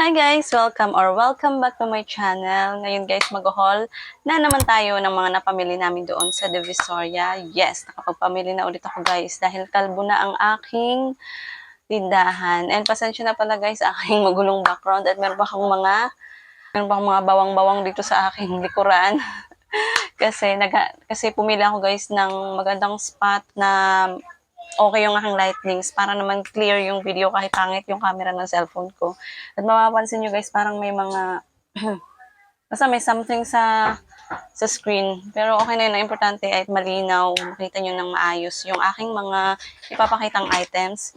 Hi guys! Welcome back to my channel. Ngayon guys, mag-haul na naman tayo ng mga napamili namin doon sa Divisoria. Yes, nakapagpamili na ulit ako guys dahil kalbo na ang aking tindahan. And pasensya na pala guys, aking magulong background at meron pa akong mga bawang-bawang dito sa aking likuran. kasi pumili ako guys ng magandang spot na okay yung aking lightnings para naman clear yung video kahit pangit yung camera ng cellphone ko. At mapapansin nyo guys, parang may mga basta may something sa screen. Pero okay na yun. Ang importante ay malinaw. Makita nyo ng maayos yung aking mga ipapakitang items.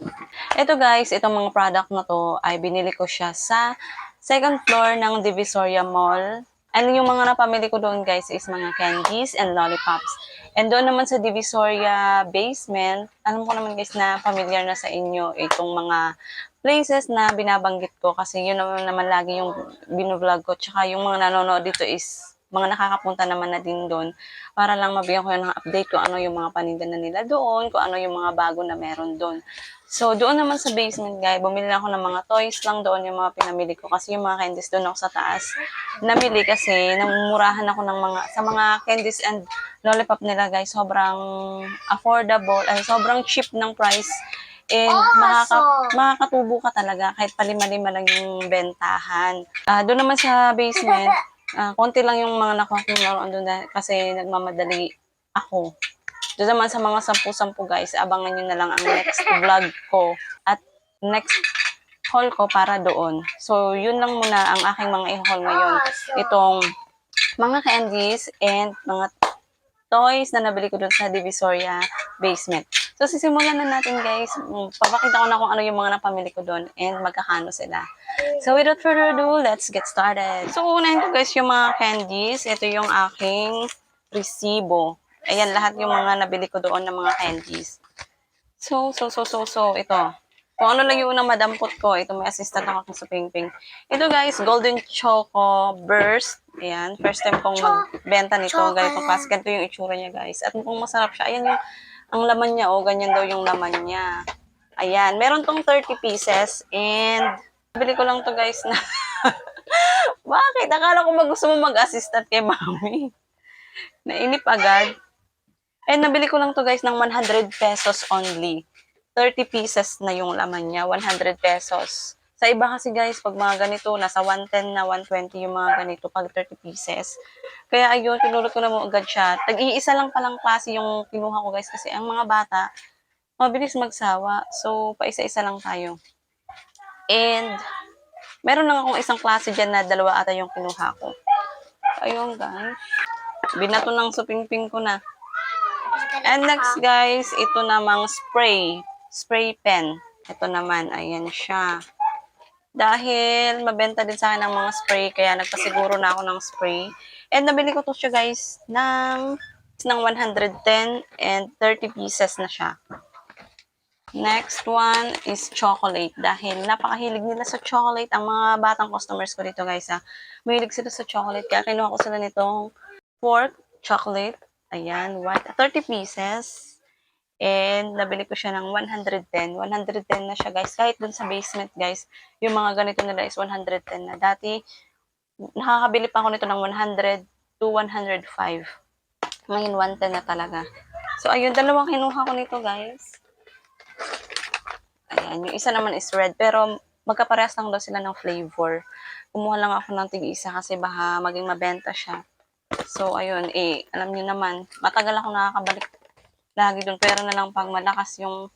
Ito guys, itong mga product na to ay binili ko siya sa second floor ng Divisoria Mall. And yung mga napamili ko doon guys is mga candies and lollipops. And doon naman sa Divisoria basement, alam ko naman guys na familiar na sa inyo itong mga places na binabanggit ko kasi yun naman lagi yung bino-vlog ko. Tsaka yung mga nanonood dito is mga nakakapunta naman na din doon para lang mabigyan ko ng update kung ano yung mga paninda na nila doon, kung ano yung mga bago na meron doon. So, doon naman sa basement, guys, bumili ako ng mga toys lang doon, yung mga pinamili ko. Kasi yung mga candies doon ako sa taas, namili kasi namumurahan ako ng sa mga candies and lollipop nila, guys. Sobrang affordable, ay sobrang cheap ng price. And makakatubo ka talaga kahit palima-lima lang yung bentahan. Doon naman sa basement, konti lang yung mga nakuha kong laruan doon kasi nagmamadali ako. Doon naman sa mga 10-10 guys, abangan nyo na lang ang next vlog ko at next haul ko para doon. So, yun lang muna ang aking mga i-haul ngayon. Itong mga candies and mga toys na nabili ko doon sa Divisoria basement. So, sisimulan na natin guys. Papakita ko na kung ano yung mga napamili ko doon and magkakano sila. So, without further ado, let's get started. So, unahin ko guys yung mga candies. Ito yung aking resibo. Ayan, lahat yung mga nabili ko doon ng mga candies. So, ito. Kung ano lang yung unang madampot ko, ito may assistant ako sa Ping. Ito guys, Golden Choco Burst. Ayan, first time kong magbenta nito. Ganitong klase. Ganito yung itsura niya guys. At mukhang masarap siya. Ayan yung, ang laman niya. Oh, ganyan daw yung laman niya. Ayan, meron tong 30 pieces. And, nabili ko lang to guys na... Bakit? Akala ko gusto mo mag-assistant kay Mami. Nainip agad. And nabili ko lang to guys ng 100 pesos only. 30 pieces na yung laman niya, 100 pesos. Sa iba kasi guys, pag mga ganito, nasa 110 na 120 yung mga ganito pag 30 pieces. Kaya ayun, pinulot ko na mo agad siya. Tag-iisa lang palang klase yung kinuha ko guys kasi ang mga bata, mabilis magsawa. So, paisa-isa lang tayo. And, meron lang akong isang klase dyan na dalawa ata yung kinuha ko. Ayun guys. Binato ng supingping ko na. And next guys, ito namang spray pen. Ito naman, ayan siya. Dahil mabenta din sa akin ng mga spray, kaya nagpasiguro na ako ng spray. And nabili ko to siya guys ng 110 and 30 pieces na siya. Next one is chocolate. Dahil napakahilig nila sa chocolate. Ang mga batang customers ko dito guys mahilig sila sa chocolate. Kaya kinuha ko sila nitong pork chocolate. Ayan, white. 30 pieces. And nabili ko siya ng 110. 110 na siya guys. Kahit dun sa basement guys, yung mga ganito nila is 110 na. Dati, nakakabili pa ako nito ng 100 to 105. Ngayon, 110 na talaga. So, ayun, dalawang kinuha ko nito guys. Ayan, yung isa naman is red. Pero, magkaparehas lang daw sila ng flavor. Kumuha lang ako ng tig-isa kasi baka maging mabenta siya. So, ayun, alam niyo naman, matagal ako nakakabalik lagi doon. Pero na lang pag malakas yung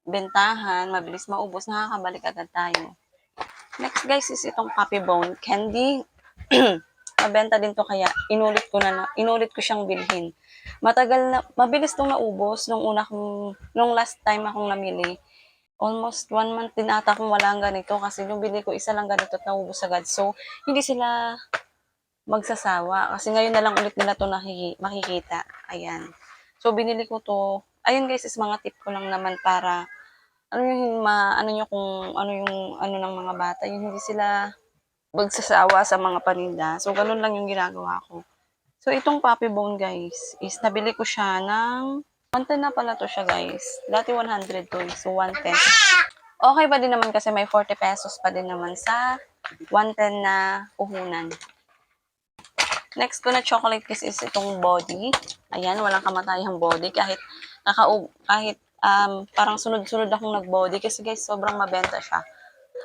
bentahan, mabilis maubos, nakakabalik agad tayo. Next guys is itong Puppy Bone Candy. Mabenta din to kaya inulit ko siyang bilhin. Mabilis tong naubos nung last time akong namili. Almost 1 month din ata kung wala ang ganito kasi yung bili ko isa lang ganito at naubos agad. So, hindi sila magsasawa kasi ngayon na lang ulit nila to makikita. Ayan. So, binili ko to. Ayun guys, is mga tip ko lang naman para ano yung ano nyo kung ano yung ano ng mga bata. Yung hindi sila magsasawa sa mga paninda. So, ganun lang yung ginagawa ko. So, itong Puppy Bone guys, is nabili ko siya ng 110 na pala to siya guys. Dati 100 to. So, 110. Okay pa din naman kasi may 40 pesos pa din naman sa 110 na puhunan. Next ko na chocolate kiss is itong body. Ayan, walang kamatayang body. Kahit parang sunod-sunod akong nag-body kasi guys, sobrang mabenta siya.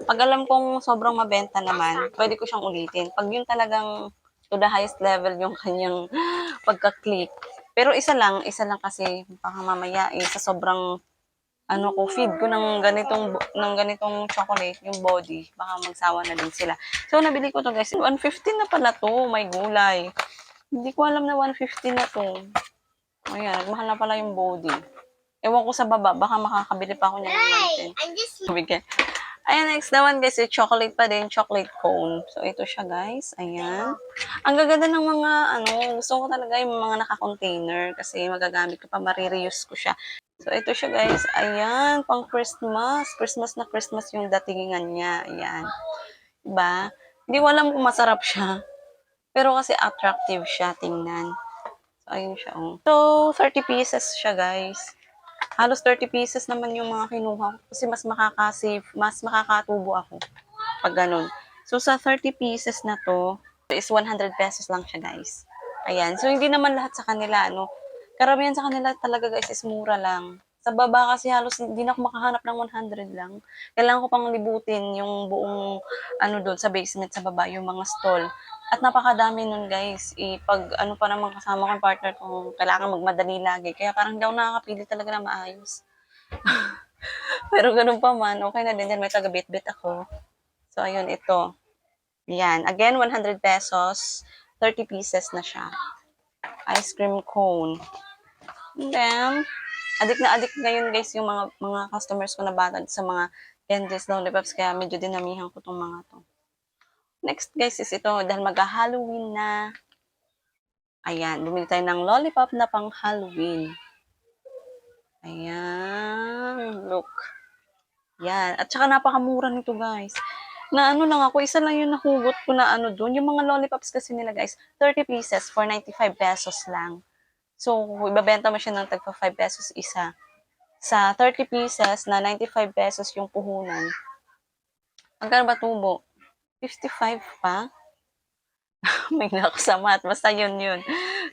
Pag alam kong sobrang mabenta naman, pwede ko siyang ulitin. Pag yun talagang to the highest level yung kanyang pagka-click. Pero isa lang kasi baka mamaya sa sobrang feed ko ng ganitong chocolate, yung body, baka magsawa na din sila. So, nabili ko to guys. 150 na pala to, may gulay. Hindi ko alam na 150 na to. Ayan, nagmahal na pala yung body. Ewan ko sa baba, baka makakabili pa ako niya ng 110. Ayan, next naman guys, chocolate pa din, chocolate cone. So, ito siya guys. Ayan. Ang gaganda ng mga, gusto ko talaga yung mga naka-container kasi magagamit ko pa, marireuse ko siya. So, ito siya guys. Ayan, pang Christmas. Christmas na Christmas yung datingan niya. Ayan. Diba? Hindi ko alam kung masarap siya. Pero kasi attractive siya, tingnan. So, ayun siya. Oh. So, 30 pieces siya guys. Halos 30 pieces naman yung mga kinuha ko kasi mas makaka-save, mas makakatubo ako pag ganun. So, sa 30 pieces na to, is 100 pesos lang siya, guys. Ayan. So, hindi naman lahat sa kanila, karamihan sa kanila talaga, guys, is mura lang. Sa baba kasi halos hindi na ako makahanap ng 100 lang. Kailangan ko pang libutin yung buong, doon sa basement, sa baba, yung mga stall. At napakadami nun, guys. Pag pa naman kasama ko yung partner ko, kailangan magmadali lagi. Kaya parang hindi ako nakakapili talaga na maayos. Pero ganun pa man, okay na din. Yan, may taga-bit-bit ako. So, ayun, ito. Yan. Again, 100 pesos. 30 pieces na siya. Ice cream cone. And then, adik ngayon guys yung mga customers ko na bata sa mga candies, lollipops, kaya medyo dinamihan ko tong mga to. Next guys is ito, dahil mag-Halloween na. Ayan, bumili tayo ng lollipop na pang Halloween. Ayan, look. Yan, at saka napakamura nito guys. Na lang ako, isa lang yung nahugot ko na doon. Yung mga lollipops kasi nila guys, 30 pieces for 95 pesos lang. So, ibabenta mo siya ng tagpa 5 pesos isa. Sa 30 pieces na 95 pesos yung puhunan. Magkano ba tubo? 55 pa? May nakasamat. Basta yun.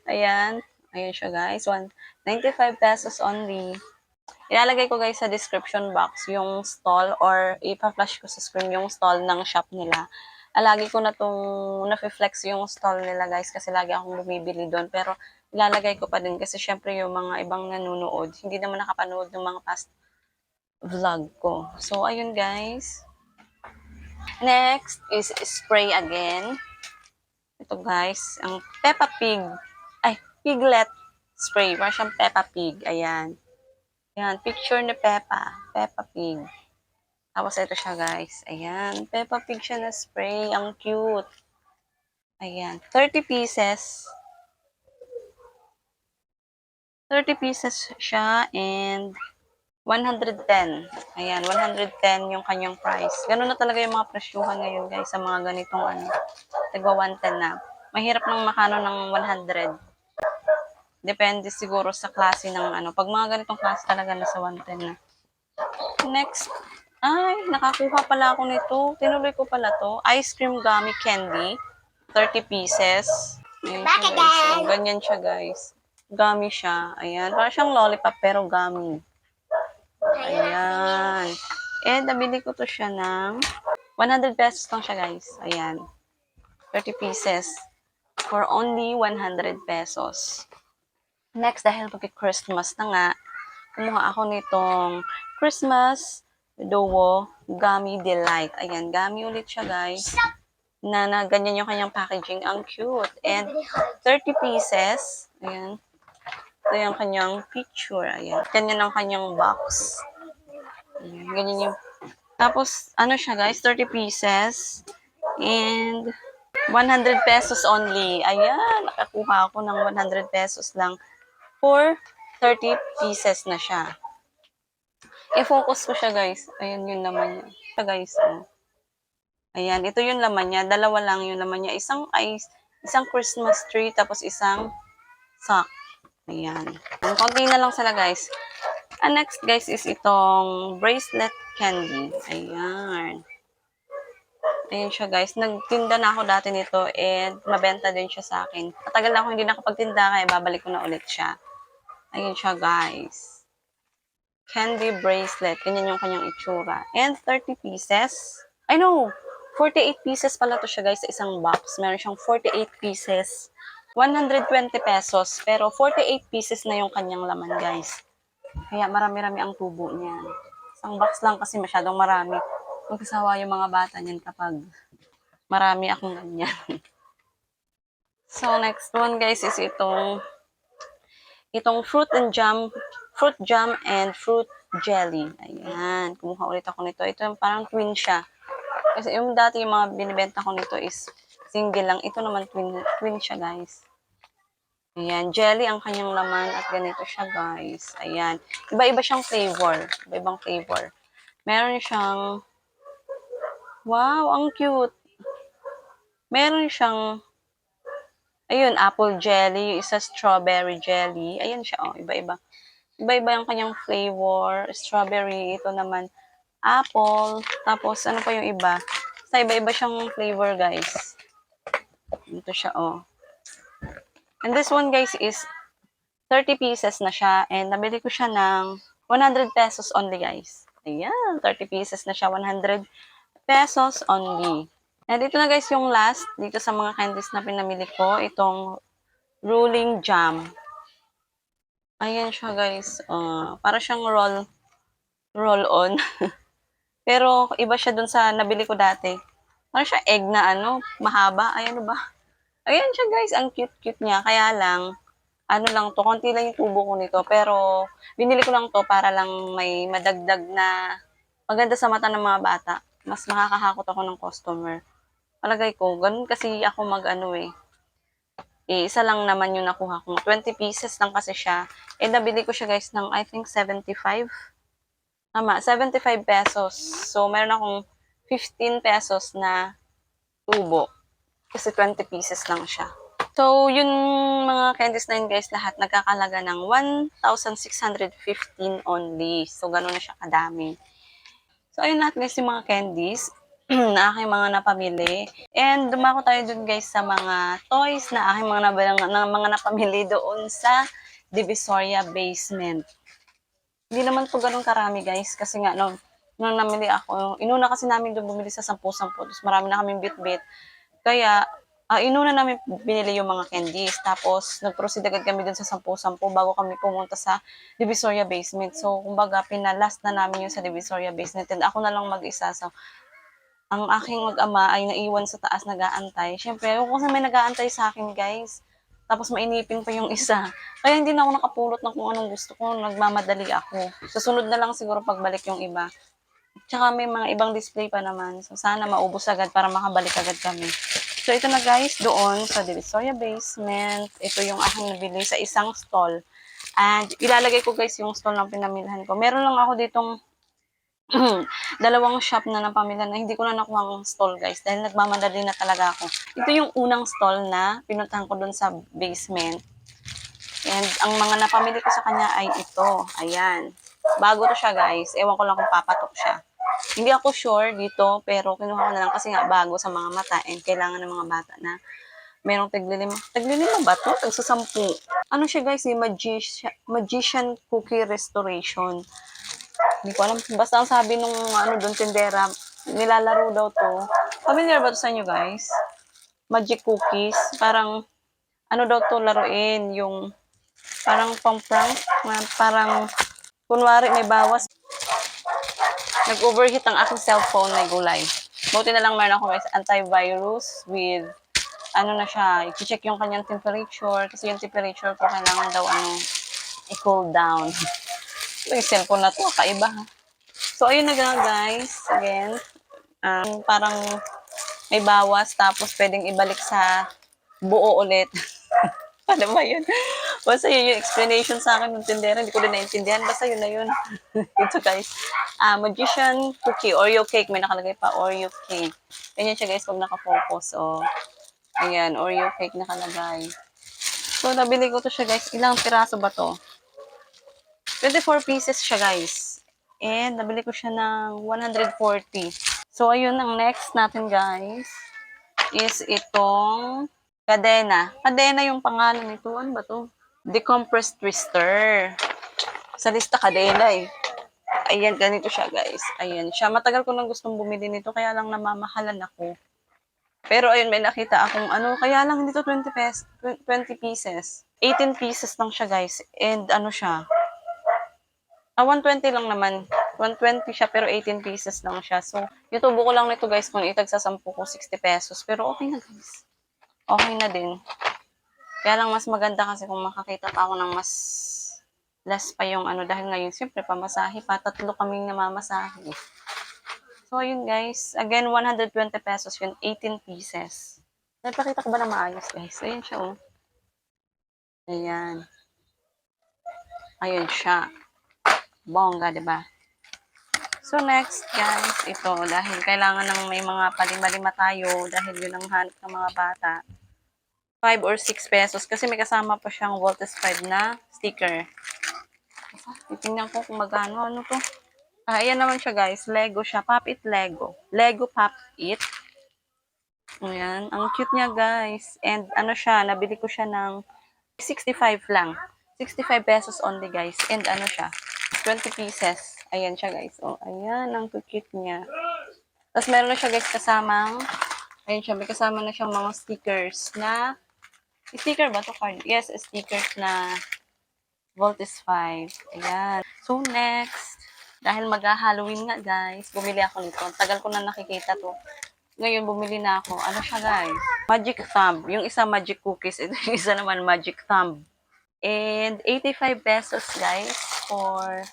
Ayan. Ayun siya guys. 95 pesos only. Ilalagay ko guys sa description box yung stall or ipa-flash ko sa screen yung stall ng shop nila. Lagi ko na na-flex yung stall nila guys kasi lagi akong bumibili doon. Pero ilalagay ko pa din kasi syempre yung mga ibang nanonood, hindi naman nakapanood ng mga past vlog ko. So, ayun guys. Next is spray again. Ito guys, ang Peppa Pig. Ay, Piglet spray. Parang siyang Peppa Pig. Ayan. Ayan, picture ni Peppa. Peppa Pig. Tapos ito siya guys. Ayan, Peppa Pig siya na spray. Ang cute. Ayan, 30 pieces. 30 pieces siya and 110. Ayan, 110 yung kanyang price. Ganun na talaga yung mga presyuhan ngayon guys sa mga ganitong tagwa 110 na. Mahirap nang makano ng 100. Depende siguro sa klase ng Pag mga ganitong klase talaga nasa 110 na. Next, ay, nakakuha pala ako nito. Tinuloy ko pala to. Ice cream gummy candy. 30 pieces. Ayan siya guys. So, ganyan siya guys. Gummy siya. Ayan. Parang siyang lollipop pero gummy. Ayan. And nabili ko to siya ng 100 pesos lang siya guys. Ayan. 30 pieces. For only 100 pesos. Next, dahil mag-Christmas na nga, kumuha ako nitong Christmas Duo Gummy Delight. Ayan, gummy ulit siya guys. Na ganyan yung kanyang packaging. Ang cute. And 30 pieces. Ayan. Ito yung kanyang picture. Ayan. Ganyan ang kanyang box. Ayan. Ganyan yung... Tapos, siya guys? 30 pieces. And 100 pesos only. Ayan. Nakakuha ako ng 100 pesos lang. For 30 pieces na siya. I-focus ko siya guys. Ayan yung laman niya. Siya guys. Ayan. Ito yung laman niya. Dalawa lang yung laman niya. Isang Christmas tree. Tapos isang sock. Ayan. Konti na lang sila guys. And next guys is itong bracelet candy. Ayan. Ayan siya guys. Nagtinda na ako dati nito and mabenta din siya sa akin. Matagal na ako hindi nakapagtinda kaya babalik ko na ulit siya. Ayan siya guys. Candy bracelet. Ganyan yung kanyang itsura. And 30 pieces. I know, 48 pieces pala to siya guys sa isang box. Meron siyang 48 pieces. 120 pesos. Pero 48 pieces na yung kanyang laman guys. Kaya marami-rami ang tubo niyan. Isang box lang kasi masyadong marami. Magkasawa yung mga bata niyan kapag marami akong ganyan. So, next one guys is itong fruit jam and fruit jelly. Ayan, kumuha ulit ako nito. Ito yung parang twin siya. Kasi yung dati yung mga binibenta ko nito is single lang. Ito naman twin siya guys. Ayan, jelly ang kanyang laman at ganito siya guys. Ayan, iba-iba siyang flavor. Iba-ibang flavor. Meron siyang, wow, ang cute. Meron siyang, ayun, apple jelly, isa strawberry jelly. Ayan siya, oh, iba-iba. Iba-iba yung kanyang flavor. Strawberry, ito naman, apple. Tapos, ano pa yung iba? Sa iba-iba siyang flavor, guys. Ito siya, oh. And this one, guys, is 30 pieces na siya. And nabili ko siya ng 100 pesos only, guys. Ayan, 30 pieces na siya, 100 pesos only. And ito na guys yung last dito sa mga candies na pinamili ko. Itong rolling jam. Ayan siya guys. Para siyang roll on. Pero iba siya dun sa nabili ko dati. Para siya egg na mahaba. Ayan ba? Ayan siya guys. Ang cute-cute niya. Kaya lang, lang to. Konti lang yung tubo ko nito. Pero binili ko lang to para lang may madagdag na maganda sa mata ng mga bata. Mas makakahakot ako ng customer. Palagay ko, ganun kasi ako isa lang naman yung nakuha ko. 20 pieces lang kasi siya. Nabili ko siya guys ng I think 75. Tama, 75 pesos. So, meron akong 15 pesos na tubo. Kasi 20 pieces lang siya. So, yun mga candies na yun guys, lahat nagkakalaga ng 1,615 only. So, ganun na siya kadami. So, ayun lahat guys yung mga candies na aking mga napamili. And dumako tayo dun guys sa mga toys na aking mga napamili doon sa Divisoria Basement. Hindi naman po ganun karami guys kasi nga nung namili ako, inuna kasi namin doon bumili sa 10-10. Tapos marami na kaming bit-bit. Kaya inuna namin binili yung mga candies. Tapos nag-proceed agad kami dun sa 10-10 bago kami pumunta sa Divisoria Basement. So kumbaga pinalast na namin yung sa Divisoria Basement and ako na lang mag-isa. So ang aking mag-ama ay naiwan sa taas nag-aantay. Siyempre, kasi may nag-aantay sa akin, guys. Tapos mainipin pa yung isa. Kaya hindi na ako nakapulot ng kung anong gusto ko. Nagmamadali ako. Susunod na lang siguro pagbalik yung iba. Tsaka may mga ibang display pa naman. So, sana maubos agad para makabalik agad kami. So, ito na guys, doon sa Divisoria Basement. Ito yung aking nabili sa isang stall. And ilalagay ko guys yung stall ng pinamilhan ko. Meron lang ako ditong dalawang shop na ng pamilya na hindi ko na nakuha ang stall guys dahil nagmamadali na talaga ako. Ito yung unang stall na pinuntahan ko dun sa basement. And ang mga napamili ko sa kanya ay ito. Ayan. Bago to siya guys. Ewan ko lang kung papatok siya. Hindi ako sure dito pero kinuha ko na lang kasi nga bago sa mga mata and kailangan ng mga bata na merong taglilima. Taglilima ba to? Tagsasampu. Ano siya guys? Magician Cookie Restoration. Hindi ko alam. Basta ang sabi nung doon tindera, nilalaro daw to. Familiar ba to sa inyo guys? Magic cookies. Parang, daw to laruin. Yung, parang pang-prank. Parang, kunwari may bawas. Nag-overheat ang aking cellphone na gulay. Buti na lang meron ako guys, antivirus with, na siya, i-check yung kanyang temperature. Kasi yung temperature ko kailangan daw, i-cool down. Yung cellphone na to, kaiba ha. So, ayun na guys. Again, parang may bawas tapos pwedeng ibalik sa buo ulit. Ano ba yun? Basta yun yung explanation sa akin ng tindera. Hindi ko din naintindihan. Basta yun na yun. Ito guys. Magician cookie. Oreo cake. May nakalagay pa Oreo cake. Ganyan siya guys pag nakafocus. So, ayan. Oreo cake nakalagay. So, nabili ko to siya guys. Ilang piraso ba to? 24 pieces siya, guys. And nabili ko siya ng 140. So, ayun, ang next natin, guys, is itong kadena. Kadena yung pangalan nito. Ano ba to? Decompressed twister. Sa lista, kadena eh. Ayan, ganito siya, guys. Ayan siya. Matagal ko nang gustong bumili nito, kaya lang namamahalan ako. Pero ayun, may nakita akong ano, kaya lang dito 20 pieces. 18 pieces lang siya, guys. And ano siya, 120 lang naman. 120 siya, pero 18 pieces lang siya. So, yung tubo ko lang nito, guys, kung itag sa 10 ko, 60 pesos. Pero okay na, guys. Okay na din. Kaya lang mas maganda kasi kung makakita pa ako ng mas less pa yung ano. Dahil ngayon, siyempre, pamasahe pa. 3 kaming namamasahe. So, yun, guys. Again, 120 pesos yun. 18 pieces. Nagpakita ko ba na maayos, guys? Ayun siya, oh. Ayan. Ayun siya. Bongga, diba? So, next, guys, ito. Dahil kailangan ng may mga palima-lima tayo. Dahil yun ang hanap ng mga bata. 5 or 6 pesos. Kasi may kasama pa siyang Voltes 5 na sticker. Titingnan ko kung magkano. Ano to? Ayan naman siya, guys. Lego siya. Pop It Lego. Lego Pop It. Ayan. Ang cute niya, guys. And ano siya, nabili ko siya ng 65 lang. 65 pesos only, guys. And ano siya, 20 pieces. Ayan siya, guys. Oh, ayan. Ang cute niya. Tapos meron na siya, guys, kasamang, ayan siya, may kasama na siyang mga stickers na, sticker ba to card? Yes, stickers na Voltes 5. Ayan. So, next, dahil mag-Halloween nga, guys, bumili ako nito. Tagal ko na nakikita to. Ngayon, bumili na ako. Ano siya, guys? Magic Thumb. Yung isa, Magic Cookies. Ito yung isa naman, Magic Thumb. And 85 pesos, guys, for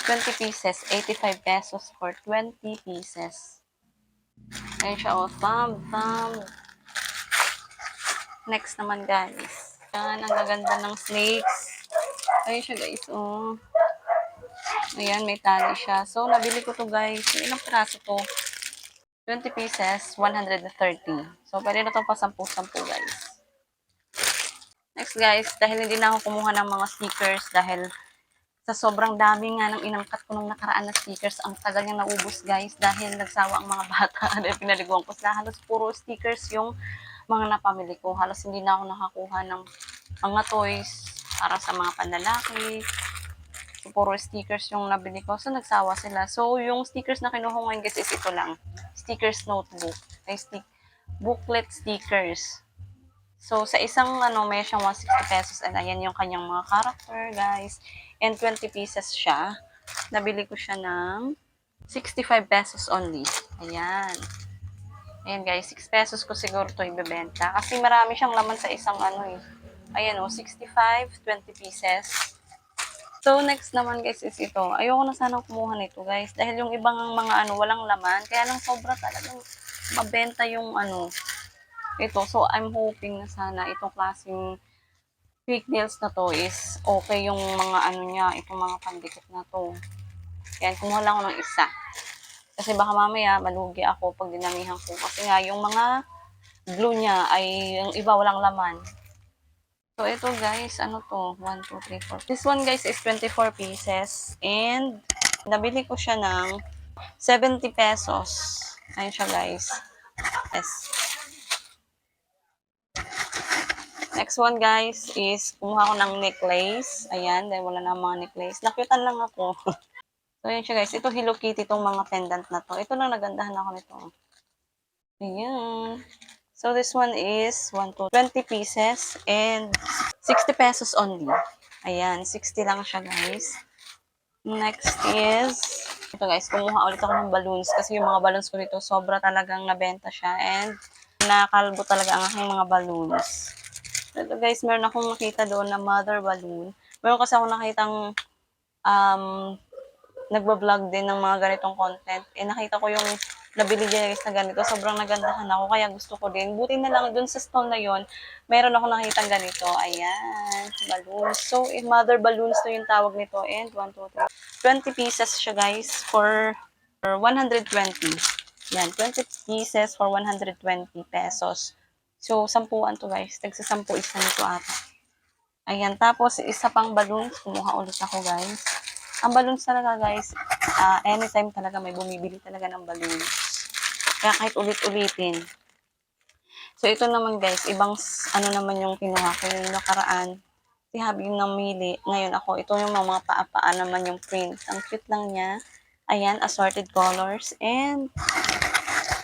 20 pieces. 85 pesos for 20 pieces. Ayan siya, oh. Thumb. Next naman, guys. Ayan, ang gaganda ng snakes. Ayan siya, guys, oh. Ayan, may tali siya. So, nabili ko to, guys. Ilang piraso to? 20 pieces, 130. So, pwede na to pa 10-10, guys. Next, guys, dahil hindi na ako kumuha ng mga stickers dahil sa sobrang dami nga ng inangkat ko nung nakaraan na stickers, ang tagal niyang naubos, guys, dahil nagsawa ang mga bata. Dahil pinaliguan ko sila. Halos puro stickers yung mga napamili ko. Halos hindi na ako nakakuha ng mga toys para sa mga panlalaki. So, puro stickers yung nabili ko. So, nagsawa sila. So, yung stickers na kinuha ngayon, guys, is ito lang. Stickers notebook. Ay, booklet stickers. So, sa isang, may siyang 160 pesos. And ayan yung kanyang mga character, guys. And 20 pieces siya. Nabili ko siya ng 65 pesos only. Ayan. Ayan, guys. 6 pesos ko siguro ito ibebenta. Kasi marami siyang laman sa isang Ayan, 65, 20 pieces. So, next naman, guys, is ito. Ayoko na sana kumuha nito, guys. Dahil yung ibang mga walang laman. Kaya lang sobra talagang mabenta yung ito. So, I'm hoping na sana itong klaseng fake nails na to is okay yung mga niya, itong mga pandikit na to. Yan, kumuha lang ako ng isa. Kasi baka mamaya malugi ako pag dinamihan ko. Kasi nga, yung mga glue niya ay yung iba walang laman. So, ito guys, ano to? 1, 2, 3, 4. This one guys is 24 pieces. And, nabili ko siya ng 70 pesos. Ayun siya guys. Yes. Next one, guys, is kumuha ko ng necklace. Ayan, dahil wala na mga necklace. Nakyutan lang ako. So, yun siya, guys. Ito, Hello Kitty, itong mga pendant na to. Ito lang, nagandahan ako nito. Ayan. So, this one is 1, 2, 20 pieces and 60 pesos only. Ayan, 60 lang siya, guys. Next is, ito guys, kumuha ulit ako ng balloons kasi yung mga balloons ko dito, sobra talagang nabenta siya and nakalbo talaga ang aking mga balloons. Ito guys, meron akong nakita doon na mother balloon. Meron kasi akong nakitang nagbablog din ng mga ganitong content. Eh, nakita ko yung nabili niya guys na ganito. Sobrang nagandahan ako, kaya gusto ko din. Buti na lang dun sa stall na yon, meron ako nakitang ganito. Ayan, balloons. So, mother balloons to yung tawag nito. And 1, 2, 3. 20 pieces siya guys for 120. Yan, 20 pieces for 120 pesos. So, 10 to guys. Tagsa 10 isa nito ata. Ayan, tapos isa pang balloons, kumuha ulit ako guys. Ang balloons talaga guys, anytime talaga may bumibili talaga ng balloons. Kaya kahit ulit-ulitin. So ito naman guys, ibang ano naman yung kinuha ko yung nakaraan. Si Habi yung namili. Ngayon ako, ito yung mga paa-paa naman yung print. Ang cute lang niya. Ayan, assorted colors. And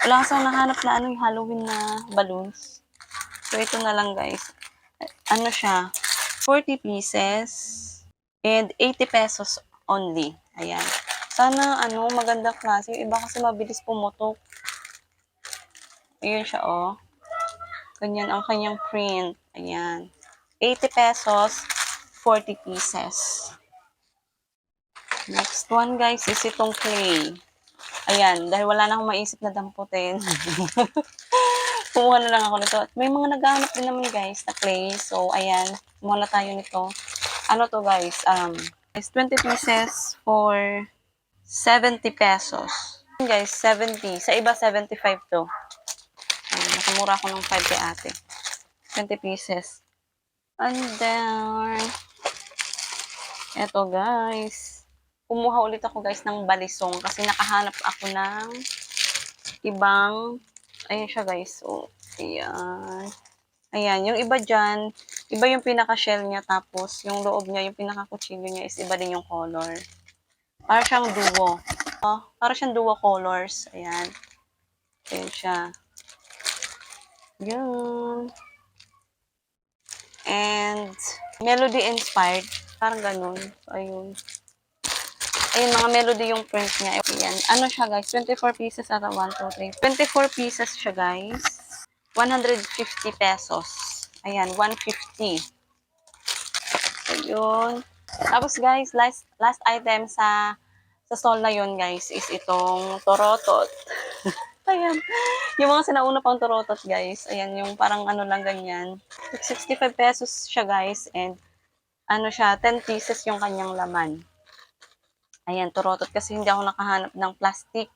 wala kasi nahanap na ano yung Halloween na balloons. So ito na lang guys. Ano siya? 40 pieces and 80 pesos only. Ayan. Sana ano, maganda klase. Yung iba kasi mabilis pumutok. Ayun siya oh. Ganyan ang kanyang print. Ayan. 80 pesos, 40 pieces. Next one guys is itong clay. Ayan, dahil wala na akong maisip na damputin. Kumuha na lang ako nito. At may mga naghahanap din naman guys na clay. So, ayan. Kumuha na tayo nito. Ano to guys? Is 20 pieces for 70 pesos. Guys, 70. Sa iba, 75 to. Nakamura ako ng 5 kay ate. 20 pieces. And then, eto guys. Kumuha ulit ako guys ng balisong kasi nakahanap ako ng ibang, ayun siya guys. So, ayan. Ayan, yung iba dyan, iba yung pinaka-shell niya tapos yung loob niya, yung pinaka-kutsilyo niya is iba din yung color. Para siyang duo. Oh, para siyang duo colors. Ayan. Ayan siya. Yun. And, melody inspired. Parang ganun. So, ayun. Ayun, mga melody yung print niya. Ayan. Ano siya, guys? 24 pieces ata. 1, 2, 3. 24 pieces siya, guys. 150 pesos. Ayan, 150. So, yun. Tapos, guys, last item sa stall na yun, guys, is itong torotot. Ayan. Yung mga sinauna pang torotot, guys. Ayan, yung parang ano lang ganyan. 65 pesos siya, guys. And, ano siya, 10 pieces yung kanyang laman. Ayan, torotot kasi hindi ako nakahanap ng plastic.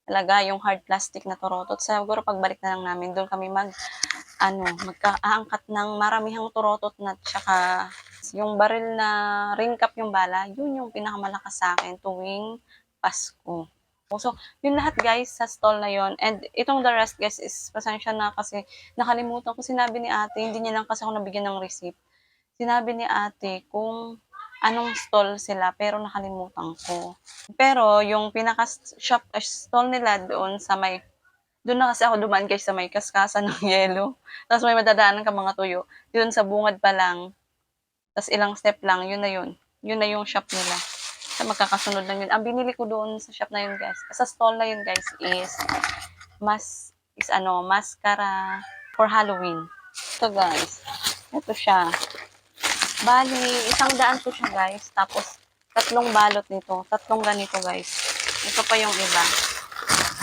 Talaga, yung hard plastic na torotot. Siguro pagbalik na lang namin, doon kami magkaangkat ng maramihang torotot na tsaka yung baril na ring cup yung bala, yun yung pinakamalakas sa akin tuwing Pasko. So, yun lahat guys sa stall na yun. And itong the rest guys is pasensya na kasi nakalimutan ko sinabi ni ate, hindi niya lang kasi ako nabigyan ng receipt. Sinabi ni ate kung anong stall sila pero nakalimutan ko. Pero yung stall nila doon sa may doon na kasi ako dumaan guys sa may kaskasan ng yelo. Tapos may madadaanan ka mga tuyo. Yun sa bungad pa lang. Tapos ilang step lang, yun na yun. Yun na yung shop nila. Sa magkakasunod lang yun. Ang binili ko doon sa shop na yun guys, sa stall na yun guys is mascara for Halloween. Ito guys. Ito siya. Bali, 100 to siya guys. Tapos, 3 balot nito. 3 ganito guys. Ito pa yung iba.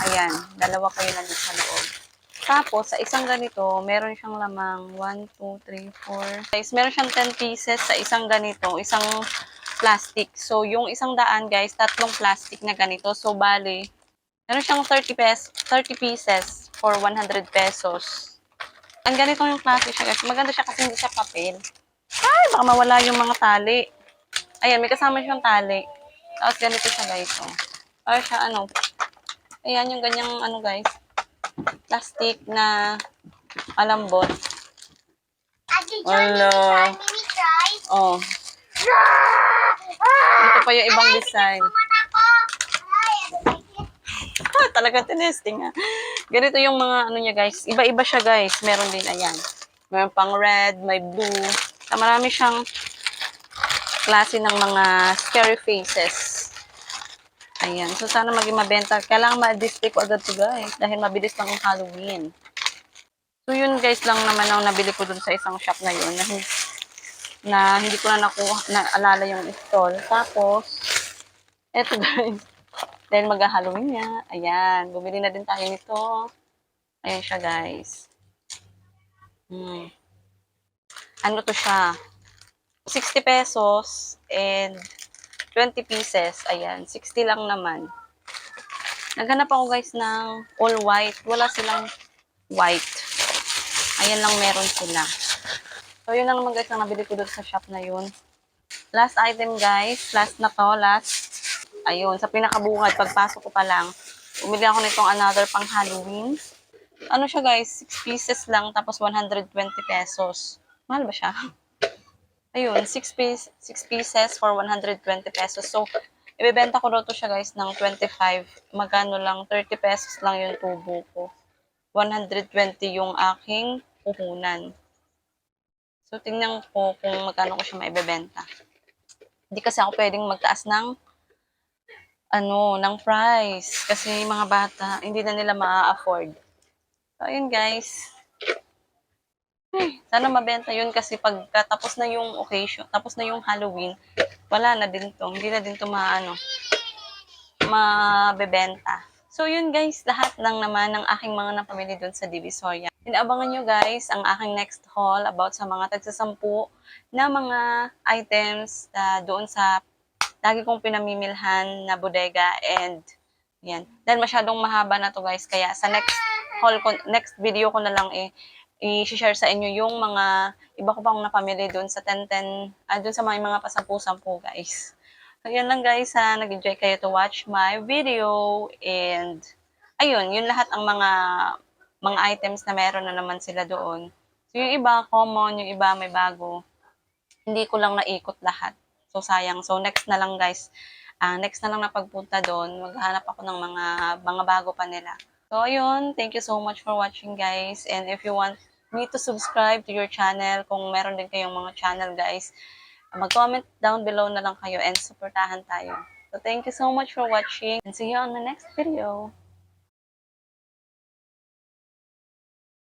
Ayan, 2 pa yung nandito sa loob. Tapos, sa isang ganito, meron siyang lamang 1, 2, 3, 4. Guys, meron siyang 10 pieces sa isang ganito, isang plastic. So, yung 100 guys, 3 plastic na ganito. So, bali, meron siyang 30 pieces for 100 pesos. Ang ganito yung klase siya guys. Maganda siya kasi hindi siya papel. Ay, baka mawala yung mga tali. Ayan, may kasama siyang tali. Tapos ganito siya guys. Oh. Para siya ayan yung ganyang guys. Plastic na malambot. Wala. Oh. Ito pa yung ibang design. Talaga tinesting ha. Ganito yung mga niya guys. Iba-iba siya guys. Meron din, ayan. Meron pang red, may blue. Marami siyang klase ng mga scary faces. Ayan. So, sana maging mabenta. Kailangan ma-display ko agad to guys. Dahil mabilis lang ang Halloween. So, yun guys lang naman ang nabili ko dun sa isang shop na yun. Na hindi ko na naalala yung stall. Tapos, eto guys. Dahil mag-Halloween niya. Ayan. Bumili na din tayo nito. Ayan siya guys. Ano to siya? 60 pesos and 20 pieces. Ayan, 60 lang naman. Naghanap ako guys ng all white. Wala silang white. Ayan lang meron sila. So, So, yun lang naman guys ang nabili ko doon sa shop na yun. Last item guys, last na to, last. Ayun, sa pinakabungad, pagpasok ko pa lang, umili ako nitong another pang Halloween. Ano siya guys, 6 pieces lang, tapos 120 pesos. Mahal ba siya? Ayun, 6 pieces for 120 pesos. So, ibebenta ko daw to siya guys ng 25. Magkano lang, 30 pesos lang yung tubo ko. 120 yung aking puhunan. So, tingnan ko kung magkano ko siya maibebenta. Hindi kasi ako pwedeng magtaas ng price. Kasi mga bata, hindi na nila ma-afford. So, ayun guys. Sana mabenta yun kasi pagka tapos na yung occasion, tapos na yung Halloween, wala na din to. Hindi na din to mabebenta. So yun guys, lahat lang naman ng aking mga napamili doon sa Divisoria. Inaabangan nyo guys ang aking next haul about sa mga tagsasampu na mga items doon sa lagi kong pinamimilhan na bodega and yan. Dahil masyadong mahaba na to guys, kaya sa next video ko na lang i-share sa inyo yung mga iba ko pang napamili doon sa 10-10, doon sa mga pasampu-sampu guys. So, yan lang guys, nag-enjoy kayo to watch my video and ayun, yun lahat ang mga items na meron na naman sila doon. So, yung iba common, yung iba may bago. Hindi ko lang naikot lahat. So, sayang. So, next na lang guys. Next na lang na pagpunta doon, maghanap ako ng mga bago pa nila. So, ayun. Thank you so much for watching guys. And if you want me to subscribe to your channel, kung meron din kayong mga channel guys, mag-comment down below na lang kayo and supportahan tayo. So, thank you so much for watching and see you on the next video.